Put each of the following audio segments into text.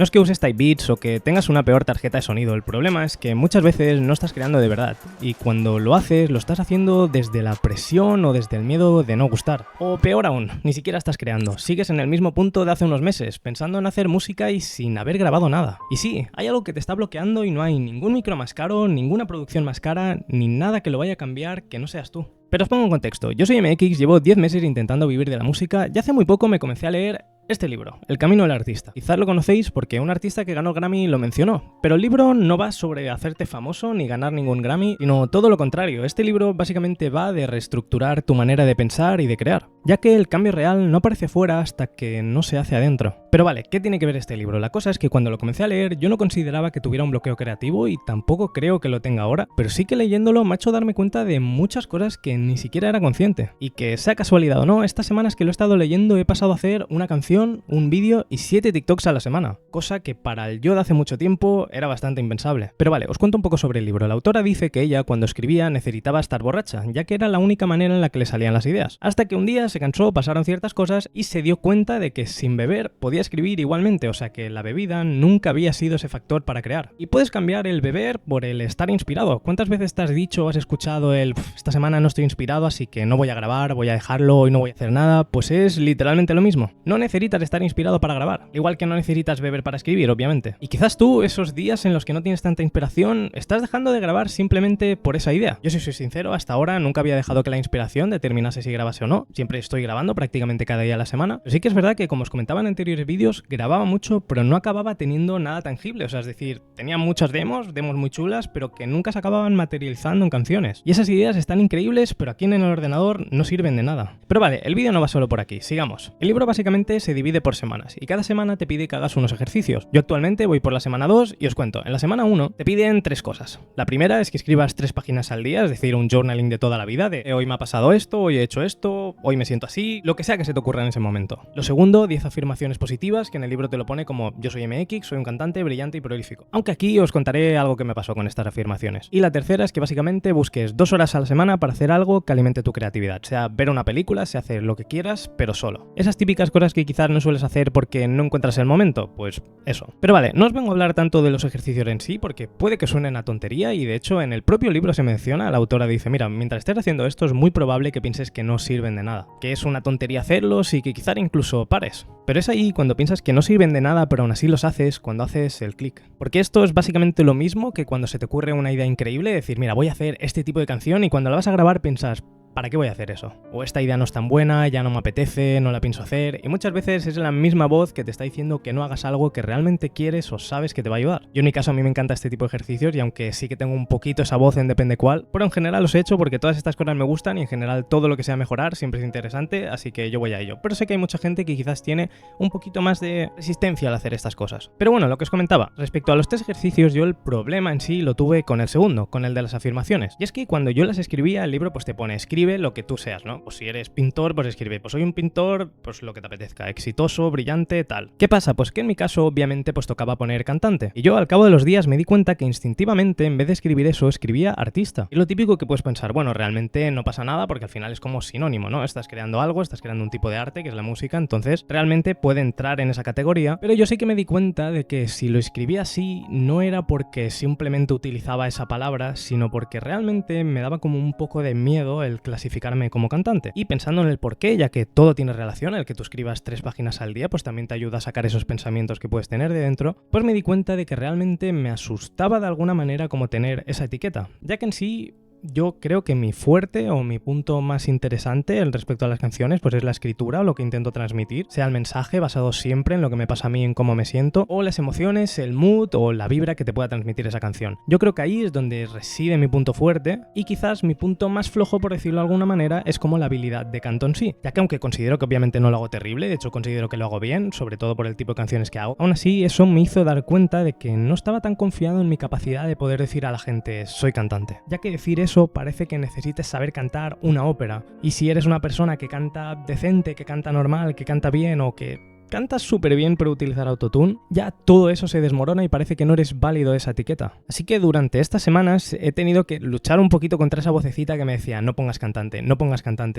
No es que uses Type Beats o que tengas una peor tarjeta de sonido, el problema es que muchas veces no estás creando de verdad, y cuando lo haces lo estás haciendo desde la presión o desde el miedo de no gustar. O peor aún, ni siquiera estás creando, sigues en el mismo punto de hace unos meses, pensando en hacer música y sin haber grabado nada. Y sí, hay algo que te está bloqueando y no hay ningún micro más caro, ninguna producción más cara, ni nada que lo vaya a cambiar que no seas tú. Pero os pongo en contexto, yo soy MX, llevo 10 meses intentando vivir de la música y hace muy poco me comencé a leer este libro, El camino del artista. Quizás lo conocéis porque un artista que ganó el Grammy lo mencionó, pero el libro no va sobre hacerte famoso ni ganar ningún Grammy, sino todo lo contrario. Este libro básicamente va de reestructurar tu manera de pensar y de crear, ya que el cambio real no aparece fuera hasta que no se hace adentro. Pero vale, ¿qué tiene que ver este libro? La cosa es que cuando lo comencé a leer yo no consideraba que tuviera un bloqueo creativo y tampoco creo que lo tenga ahora, pero sí que leyéndolo me ha hecho darme cuenta de muchas cosas que ni siquiera era consciente. Y que sea casualidad o no, estas semanas que lo he estado leyendo he pasado a hacer una canción, un vídeo y 7 TikToks a la semana, cosa que para el yo de hace mucho tiempo era bastante impensable. Pero vale, os cuento un poco sobre el libro. La autora dice que ella cuando escribía necesitaba estar borracha, ya que era la única manera en la que le salían las ideas. Hasta que un día se cansó, pasaron ciertas cosas y se dio cuenta de que sin beber podía escribir igualmente, o sea que la bebida nunca había sido ese factor para crear. Y puedes cambiar el beber por el estar inspirado. ¿Cuántas veces te has dicho o has escuchado esta semana no estoy inspirado así que no voy a grabar, voy a dejarlo, hoy no voy a hacer nada? Pues es literalmente lo mismo. No necesitas estar inspirado para grabar, igual que no necesitas beber para escribir, obviamente. Y quizás tú, esos días en los que no tienes tanta inspiración, estás dejando de grabar simplemente por esa idea. Yo si soy sincero, hasta ahora nunca había dejado que la inspiración determinase si grabase o no. Siempre estoy grabando prácticamente cada día a la semana. Pero sí que es verdad que, como os comentaba en anteriores vídeos, grababa mucho, pero no acababa teniendo nada tangible. O sea, es decir, tenía muchas demos muy chulas, pero que nunca se acababan materializando en canciones. Y esas ideas están increíbles, pero aquí en el ordenador no sirven de nada. Pero vale, el vídeo no va solo por aquí, sigamos. El libro básicamente se divide por semanas, y cada semana te pide que hagas unos ejercicios. Yo actualmente voy por la semana 2 y os cuento, en la semana 1 te piden 3 cosas. La primera es que escribas 3 páginas al día, es decir, un journaling de toda la vida, de hoy me ha pasado esto, hoy he hecho esto, hoy me siento así, lo que sea que se te ocurra en ese momento. Lo segundo, 10 afirmaciones positivas, que en el libro te lo pone como yo soy MX, soy un cantante brillante y prolífico. Aunque aquí os contaré algo que me pasó con estas afirmaciones. Y la tercera es que básicamente busques 2 horas a la semana para hacer algo que alimente tu creatividad, sea ver una película, sea hacer lo que quieras, pero solo. Esas típicas cosas que quizás no sueles hacer porque no encuentras el momento, pues eso. Pero vale, no os vengo a hablar tanto de los ejercicios en sí, porque puede que suenen a tontería y de hecho en el propio libro se menciona, la autora dice, mira, mientras estés haciendo esto es muy probable que pienses que no sirven de nada, que es una tontería hacerlos y que quizás incluso pares. Pero es ahí cuando piensas que no sirven de nada pero aún así los haces, cuando haces el clic. Porque esto es básicamente lo mismo que cuando se te ocurre una idea increíble, decir, mira, voy a hacer este tipo de canción y cuando la vas a grabar piensas, ¿para qué voy a hacer eso? O esta idea no es tan buena, ya no me apetece, no la pienso hacer, y muchas veces es la misma voz que te está diciendo que no hagas algo que realmente quieres o sabes que te va a ayudar. Yo en mi caso a mí me encanta este tipo de ejercicios y aunque sí que tengo un poquito esa voz en depende cuál, pero en general los he hecho porque todas estas cosas me gustan y en general todo lo que sea mejorar siempre es interesante, así que yo voy a ello. Pero sé que hay mucha gente que quizás tiene un poquito más de resistencia al hacer estas cosas. Pero bueno, lo que os comentaba, respecto a los 3 ejercicios, yo el problema en sí lo tuve con el segundo, con el de las afirmaciones. Y es que cuando yo las escribía, el libro pues te pone, escribe lo que tú seas, ¿no? Pues si eres pintor, pues escribe, pues soy un pintor, pues lo que te apetezca, exitoso, brillante, tal. ¿Qué pasa? Pues que en mi caso, obviamente, pues tocaba poner cantante. Y yo al cabo de los días me di cuenta que instintivamente, en vez de escribir eso, escribía artista. Y lo típico que puedes pensar, bueno, realmente no pasa nada porque al final es como sinónimo, ¿no? Estás creando algo, estás creando un tipo de arte, que es la música, entonces realmente puede entrar en esa categoría, pero yo sí que me di cuenta de que si lo escribía así, no era porque simplemente utilizaba esa palabra, sino porque realmente me daba como un poco de miedo el clasificarme como cantante. Y pensando en el porqué, ya que todo tiene relación, el que tú escribas 3 páginas al día, pues también te ayuda a sacar esos pensamientos que puedes tener de dentro, pues me di cuenta de que realmente me asustaba de alguna manera como tener esa etiqueta, ya que en sí yo creo que mi fuerte o mi punto más interesante respecto a las canciones pues es la escritura o lo que intento transmitir, sea el mensaje basado siempre en lo que me pasa a mí, en cómo me siento, o las emociones, el mood o la vibra que te pueda transmitir esa canción. Yo creo que ahí es donde reside mi punto fuerte y quizás mi punto más flojo, por decirlo de alguna manera, es como la habilidad de canto en sí, ya que aunque considero que obviamente no lo hago terrible, de hecho considero que lo hago bien, sobre todo por el tipo de canciones que hago, aún así eso me hizo dar cuenta de que no estaba tan confiado en mi capacidad de poder decir a la gente soy cantante, ya que decir eso parece que necesites saber cantar una ópera, y si eres una persona que canta decente, que canta normal, que canta bien o que cantas súper bien pero utilizar autotune, ya todo eso se desmorona y parece que no eres válido esa etiqueta. Así que durante estas semanas he tenido que luchar un poquito contra esa vocecita que me decía no pongas cantante,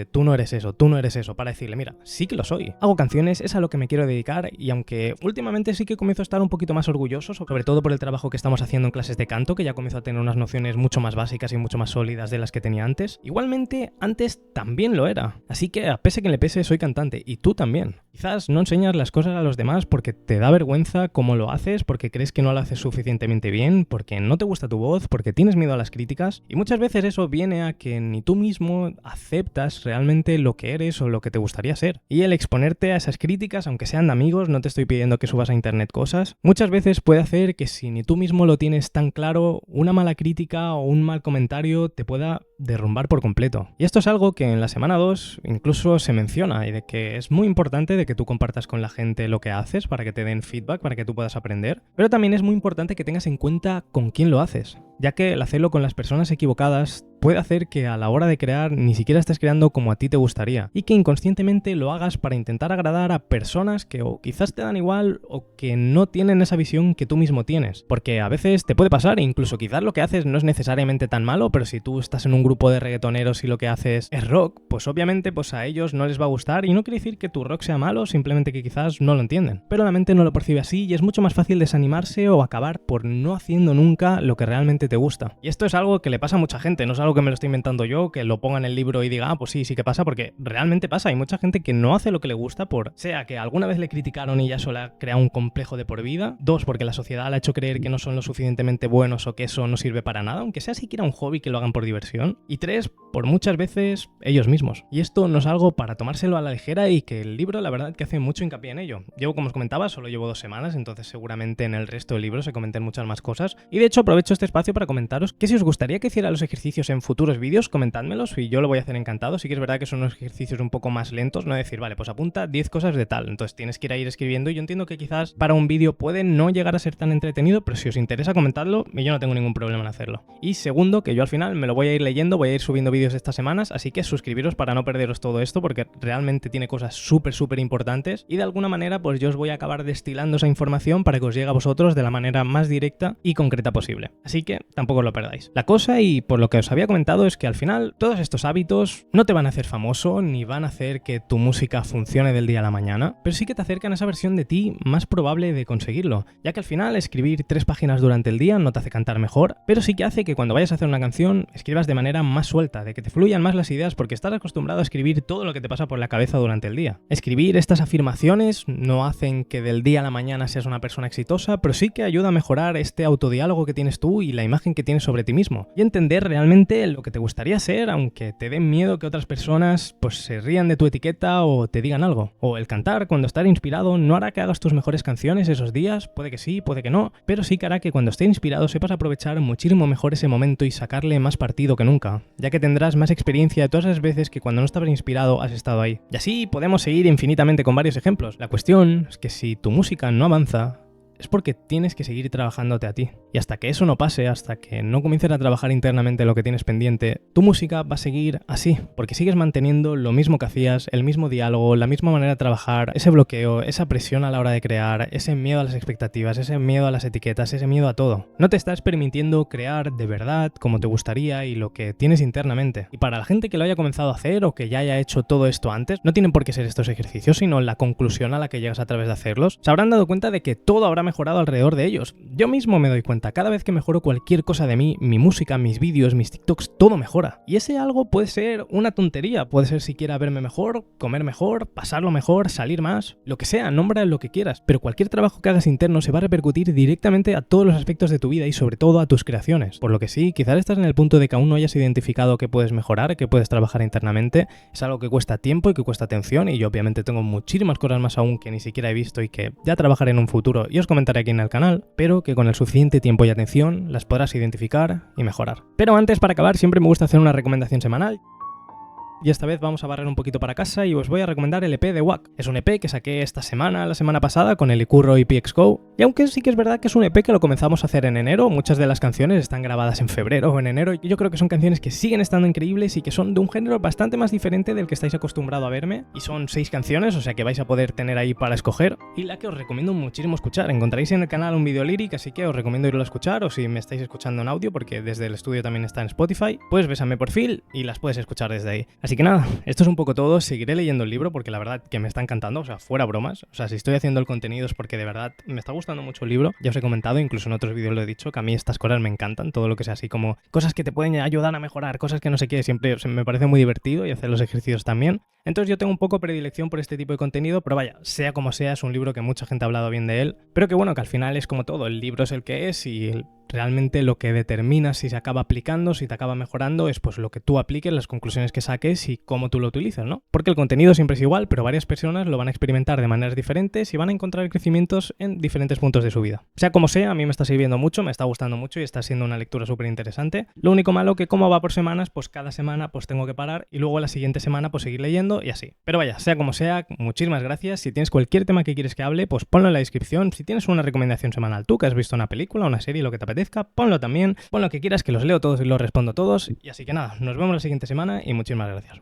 tú no eres eso, para decirle mira, sí que lo soy. Hago canciones, es a lo que me quiero dedicar y aunque últimamente sí que comienzo a estar un poquito más orgulloso, sobre todo por el trabajo que estamos haciendo en clases de canto, que ya comienzo a tener unas nociones mucho más básicas y mucho más sólidas de las que tenía antes, igualmente antes también lo era. Así que a pese que le pese soy cantante y tú también. Quizás no enseñas las cosas a los demás porque te da vergüenza cómo lo haces, porque crees que no lo haces suficientemente bien, porque no te gusta tu voz, porque tienes miedo a las críticas y muchas veces eso viene a que ni tú mismo aceptas realmente lo que eres o lo que te gustaría ser. Y el exponerte a esas críticas, aunque sean de amigos, no te estoy pidiendo que subas a internet cosas, muchas veces puede hacer que si ni tú mismo lo tienes tan claro, una mala crítica o un mal comentario te pueda derrumbar por completo. Y esto es algo que en la semana 2 incluso se menciona y de que es muy importante de que tú compartas con la gente lo que haces para que te den feedback, para que tú puedas aprender, pero también es muy importante que tengas en cuenta con quién lo haces, ya que el hacerlo con las personas equivocadas puede hacer que a la hora de crear ni siquiera estés creando como a ti te gustaría y que inconscientemente lo hagas para intentar agradar a personas que o quizás te dan igual o que no tienen esa visión que tú mismo tienes, porque a veces te puede pasar e incluso quizás lo que haces no es necesariamente tan malo, pero si tú estás en un grupo de reggaetoneros y lo que haces es rock, pues obviamente pues a ellos no les va a gustar y no quiere decir que tu rock sea malo, simplemente que quizás no lo entienden, pero la mente no lo percibe así y es mucho más fácil desanimarse o acabar por no haciendo nunca lo que realmente te gusta. Y esto es algo que le pasa a mucha gente, no es algo que me lo estoy inventando yo, que lo ponga en el libro y diga, pues sí que pasa, porque realmente pasa. Hay mucha gente que no hace lo que le gusta por, sea que alguna vez le criticaron y ya solo ha creado un complejo de por vida, 2, porque la sociedad le ha hecho creer que no son lo suficientemente buenos o que eso no sirve para nada, aunque sea siquiera un hobby que lo hagan por diversión, y 3, por muchas veces ellos mismos. Y esto no es algo para tomárselo a la ligera y que el libro la verdad que hace mucho hincapié en ello. Yo, como os comentaba, solo llevo 2 semanas, entonces seguramente en el resto del libro se comenten muchas más cosas, y de hecho aprovecho este espacio para comentaros que si os gustaría que hiciera los ejercicios en futuros vídeos, comentádmelos y yo lo voy a hacer encantado. Sí que es verdad que son unos ejercicios un poco más lentos, no decir, vale, pues apunta 10 cosas de tal, entonces tienes que ir escribiendo y yo entiendo que quizás para un vídeo puede no llegar a ser tan entretenido, pero si os interesa comentadlo y yo no tengo ningún problema en hacerlo. Y segundo, que yo al final me lo voy a ir leyendo, voy a ir subiendo vídeos estas semanas, así que suscribiros para no perderos todo esto porque realmente tiene cosas súper importantes y de alguna manera pues yo os voy a acabar destilando esa información para que os llegue a vosotros de la manera más directa y concreta posible. Así que tampoco os lo perdáis. La cosa, y por lo que os había comentado, es que al final todos estos hábitos no te van a hacer famoso ni van a hacer que tu música funcione del día a la mañana, pero sí que te acercan a esa versión de ti más probable de conseguirlo, ya que al final escribir 3 páginas durante el día no te hace cantar mejor, pero sí que hace que cuando vayas a hacer una canción escribas de manera más suelta, de que te fluyan más las ideas porque estás acostumbrado a escribir todo lo que te pasa por la cabeza durante el día. Escribir estas afirmaciones no hacen que del día a la mañana seas una persona exitosa, pero sí que ayuda a mejorar este autodiálogo que tienes tú y la imagen que tienes sobre ti mismo, y entender realmente lo que te gustaría ser, aunque te den miedo que otras personas pues se rían de tu etiqueta o te digan algo. O el cantar cuando estar inspirado no hará que hagas tus mejores canciones esos días, puede que sí, puede que no, pero sí que hará que cuando estés inspirado sepas aprovechar muchísimo mejor ese momento y sacarle más partido que nunca, ya que tendrás más experiencia de todas las veces que cuando no estabas inspirado has estado ahí. Y así podemos seguir infinitamente con varios ejemplos. La cuestión es que si tu música no avanza, es porque tienes que seguir trabajándote a ti. Y hasta que eso no pase, hasta que no comiences a trabajar internamente lo que tienes pendiente, tu música va a seguir así, porque sigues manteniendo lo mismo que hacías, el mismo diálogo, la misma manera de trabajar, ese bloqueo, esa presión a la hora de crear, ese miedo a las expectativas, ese miedo a las etiquetas, ese miedo a todo. No te estás permitiendo crear de verdad como te gustaría y lo que tienes internamente. Y para la gente que lo haya comenzado a hacer o que ya haya hecho todo esto antes, no tienen por qué ser estos ejercicios, sino la conclusión a la que llegas a través de hacerlos. Se habrán dado cuenta de que todo habrá mejorado alrededor de ellos. Yo mismo me doy cuenta, cada vez que mejoro cualquier cosa de mí, mi música, mis vídeos, mis TikToks, todo mejora. Y ese algo puede ser una tontería, puede ser siquiera verme mejor, comer mejor, pasarlo mejor, salir más, lo que sea, nombra lo que quieras, pero cualquier trabajo que hagas interno se va a repercutir directamente a todos los aspectos de tu vida y sobre todo a tus creaciones. Por lo que sí, quizás estás en el punto de que aún no hayas identificado que puedes mejorar, que puedes trabajar internamente, es algo que cuesta tiempo y que cuesta atención y yo obviamente tengo muchísimas cosas más aún que ni siquiera he visto y que ya trabajaré en un futuro y os comentaré aquí en el canal, pero que con el suficiente tiempo y atención las podrás identificar y mejorar. Pero antes, para acabar, siempre me gusta hacer una recomendación semanal. y esta vez vamos a barrer un poquito para casa y os voy a recomendar el EP de Wack. Es un EP que saqué la semana pasada con el Icurro y PX Go, y aunque sí que es verdad que es un EP que lo comenzamos a hacer en enero, muchas de las canciones están grabadas en febrero o en enero, y yo creo que son canciones que siguen estando increíbles y que son de un género bastante más diferente del que estáis acostumbrado a verme, y son 6 canciones, o sea que vais a poder tener ahí para escoger, y la que os recomiendo muchísimo escuchar. Encontraréis en el canal un vídeo lyric, así que os recomiendo irlo a escuchar, o si me estáis escuchando en audio, porque desde el estudio también está en Spotify, pues ves a mi perfil y las puedes escuchar desde ahí. Así que nada, esto es un poco todo. Seguiré leyendo el libro porque la verdad que me está encantando, o sea, fuera bromas. O sea, si estoy haciendo el contenido es porque de verdad me está gustando mucho el libro. Ya os he comentado, incluso en otros vídeos lo he dicho, que a mí estas cosas me encantan, todo lo que sea así como cosas que te pueden ayudar a mejorar, cosas que no sé qué, siempre me parece muy divertido, y hacer los ejercicios también. Entonces yo tengo un poco predilección por este tipo de contenido, pero vaya, sea como sea, es un libro que mucha gente ha hablado bien de él, pero que bueno, que al final es como todo, el libro es el que es y realmente lo que determina si se acaba aplicando, si te acaba mejorando, es pues lo que tú apliques, las conclusiones que saques y cómo tú lo utilizas, ¿no? Porque el contenido siempre es igual, pero varias personas lo van a experimentar de maneras diferentes y van a encontrar crecimientos en diferentes puntos de su vida. Sea como sea, a mí me está sirviendo mucho, me está gustando mucho y está siendo una lectura súper interesante. Lo único malo que como va por semanas, pues cada semana pues tengo que parar y luego la siguiente semana pues seguir leyendo y así. Pero vaya, sea como sea, muchísimas gracias. Si tienes cualquier tema que quieres que hable, pues ponlo en la descripción. Si tienes una recomendación semanal tú, que has visto una película, una serie, lo que te apetezca, ponlo también. Pon lo que quieras, que los leo todos y los respondo todos. Y así que nada, nos vemos la siguiente semana y muchísimas gracias.